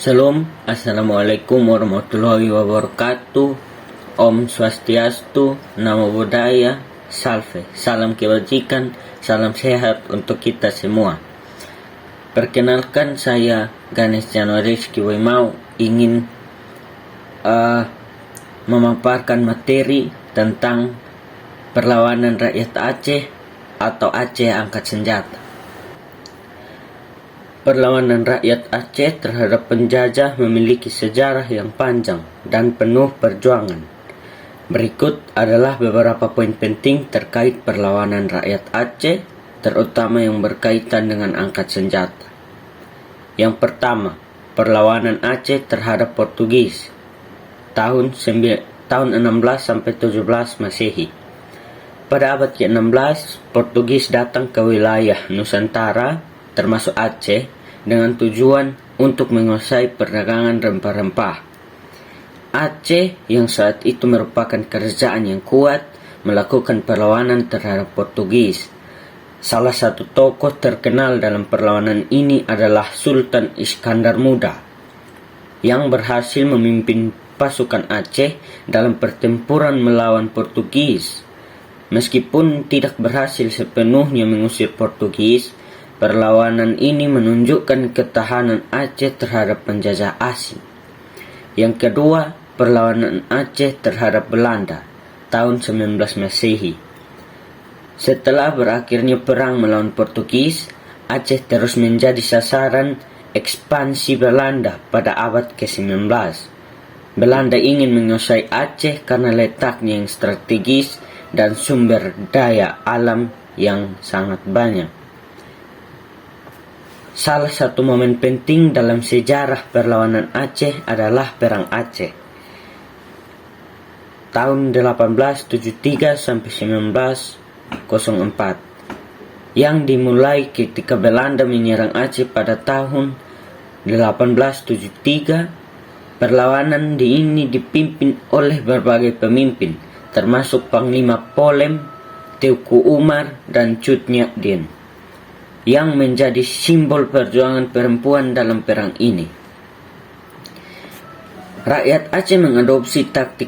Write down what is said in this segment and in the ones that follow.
Shalom, Assalamualaikum warahmatullahi wabarakatuh. Om Swastiastu, Namo Buddhaya, Salve, salam kebajikan, salam sehat untuk kita semua. Perkenalkan, saya Ganesh Januariski Wimau ingin memaparkan materi tentang perlawanan rakyat Aceh atau Aceh Angkat Senjata. Perlawanan rakyat Aceh terhadap penjajah memiliki sejarah yang panjang dan penuh perjuangan. Berikut adalah beberapa poin penting terkait perlawanan rakyat Aceh, terutama yang berkaitan dengan angkat senjata. Yang pertama, perlawanan Aceh terhadap Portugis tahun 16 sampai 17 Masehi. Pada abad ke-16, Portugis datang ke wilayah Nusantara termasuk Aceh dengan tujuan untuk menguasai perdagangan rempah-rempah. Aceh yang saat itu merupakan kerajaan yang kuat melakukan perlawanan terhadap Portugis. Salah satu tokoh terkenal dalam perlawanan ini adalah Sultan Iskandar Muda yang berhasil memimpin pasukan Aceh dalam pertempuran melawan Portugis. Meskipun tidak berhasil sepenuhnya mengusir Portugis, perlawanan ini menunjukkan ketahanan Aceh terhadap penjajah asing. Yang kedua, perlawanan Aceh terhadap Belanda tahun 19 Masehi. Setelah berakhirnya perang melawan Portugis, Aceh terus menjadi sasaran ekspansi Belanda pada abad ke-19. Belanda ingin menguasai Aceh karena letaknya yang strategis dan sumber daya alam yang sangat banyak. Salah satu momen penting dalam sejarah perlawanan Aceh adalah Perang Aceh tahun 1873 sampai 1904 yang dimulai ketika Belanda menyerang Aceh pada tahun 1873. Perlawanan ini dipimpin oleh berbagai pemimpin, termasuk Panglima Polem, Teuku Umar, dan Cut Nyak Dien, yang menjadi simbol perjuangan perempuan dalam perang ini. Rakyat Aceh mengadopsi taktik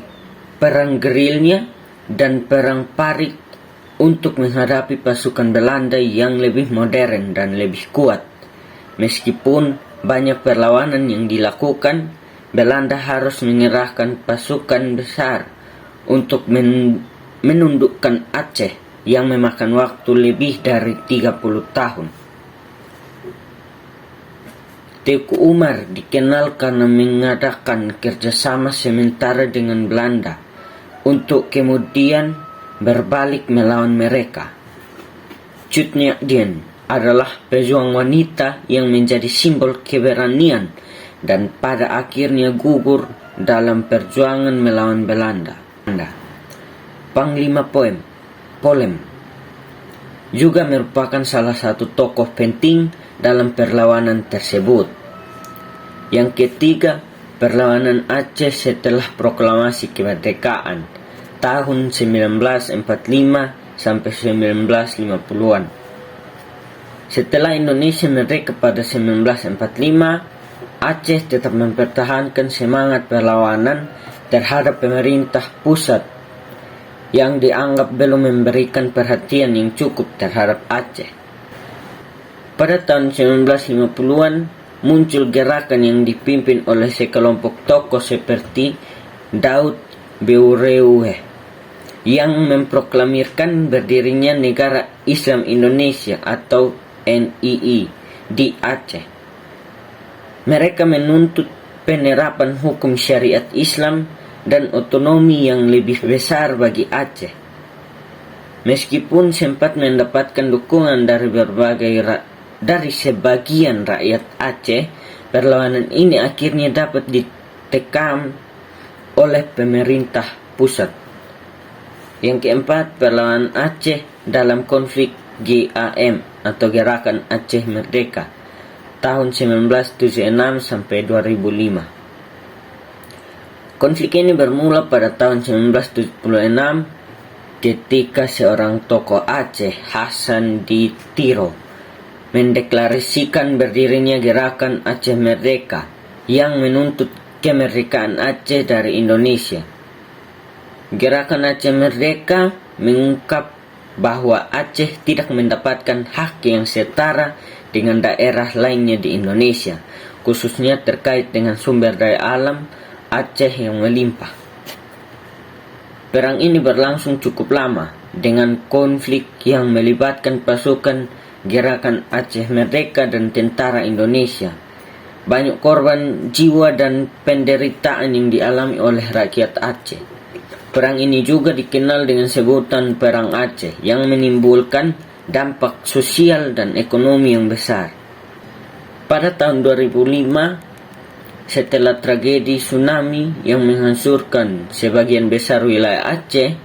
perang gerilya dan perang parit untuk menghadapi pasukan Belanda yang lebih modern dan lebih kuat. Meskipun banyak perlawanan yang dilakukan, Belanda harus mengerahkan pasukan besar untuk menundukkan Aceh yang memakan waktu lebih dari 30 tahun. Teuku Umar dikenal karena mengadakan kerjasama sementara dengan Belanda untuk kemudian berbalik melawan mereka. Cut Nyak Dien adalah pejuang wanita yang menjadi simbol keberanian dan pada akhirnya gugur dalam perjuangan melawan Belanda. Panglima Polem juga merupakan salah satu tokoh penting dalam perlawanan tersebut. Yang ketiga, perlawanan Aceh setelah proklamasi kemerdekaan tahun 1945 sampai 1950-an. Setelah Indonesia merdeka pada 1945, Aceh tetap mempertahankan semangat perlawanan terhadap pemerintah pusat yang dianggap belum memberikan perhatian yang cukup terhadap Aceh. Pada tahun 1950-an muncul gerakan yang dipimpin oleh sekelompok tokoh seperti Daud Beureue yang memproklamirkan berdirinya Negara Islam Indonesia atau NII di Aceh. Mereka menuntut penerapan hukum syariat Islam dan otonomi yang lebih besar bagi Aceh. Meskipun sempat mendapatkan dukungan dari sebagian rakyat Aceh, perlawanan ini akhirnya dapat ditekan oleh pemerintah pusat. Yang keempat, perlawanan Aceh dalam konflik GAM atau Gerakan Aceh Merdeka tahun 1976 sampai 2005. Konflik ini bermula pada tahun 1976 ketika seorang tokoh Aceh, Hasan Ditiro, mendeklarasikan berdirinya Gerakan Aceh Merdeka yang menuntut kemerdekaan Aceh dari Indonesia. Gerakan Aceh Merdeka mengungkap bahwa Aceh tidak mendapatkan hak yang setara dengan daerah lainnya di Indonesia, khususnya terkait dengan sumber daya alam Aceh yang melimpah. Perang ini berlangsung cukup lama, dengan konflik yang melibatkan pasukan Gerakan Aceh Merdeka dan tentara Indonesia. Banyak korban jiwa dan penderitaan yang dialami oleh rakyat Aceh. Perang ini juga dikenal dengan sebutan Perang Aceh, yang menimbulkan dampak sosial dan ekonomi yang besar. Pada tahun 2005, setelah tragedi tsunami yang menghancurkan sebagian besar wilayah Aceh,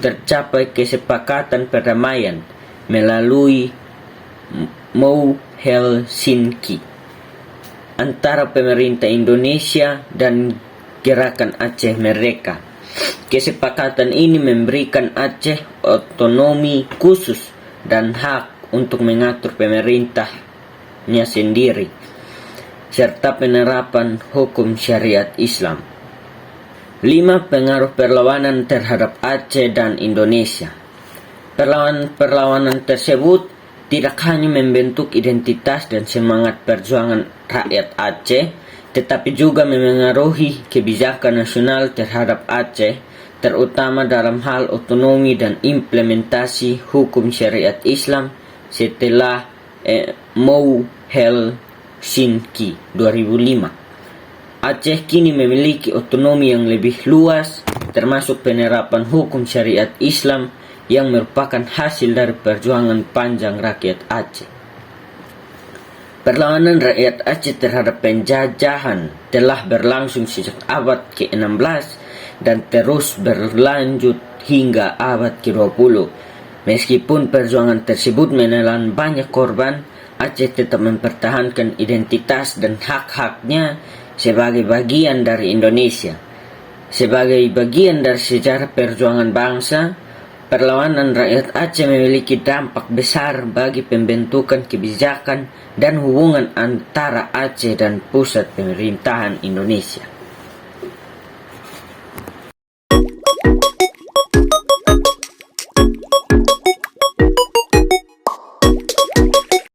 tercapai kesepakatan perdamaian melalui MOU Helsinki antara pemerintah Indonesia dan Gerakan Aceh Merdeka. Kesepakatan ini memberikan Aceh otonomi khusus dan hak untuk mengatur pemerintahnya sendiri, serta penerapan hukum syariat Islam. 5. Pengaruh perlawanan terhadap Aceh dan Indonesia. Perlawanan tersebut tidak hanya membentuk identitas dan semangat perjuangan rakyat Aceh, tetapi juga memengaruhi kebijakan nasional terhadap Aceh, terutama dalam hal otonomi dan implementasi hukum syariat Islam setelah MOU Helsinki 2005. Aceh kini memiliki otonomi yang lebih luas, termasuk penerapan hukum syariat Islam yang merupakan hasil dari perjuangan panjang rakyat Aceh. Perlawanan rakyat Aceh terhadap penjajahan telah berlangsung sejak abad ke-16 dan terus berlanjut hingga abad ke-20. Meskipun perjuangan tersebut menelan banyak korban, Aceh tetap mempertahankan identitas dan hak-haknya sebagai bagian dari Indonesia. Sebagai bagian dari sejarah perjuangan bangsa, perlawanan rakyat Aceh memiliki dampak besar bagi pembentukan kebijakan dan hubungan antara Aceh dan pusat pemerintahan Indonesia.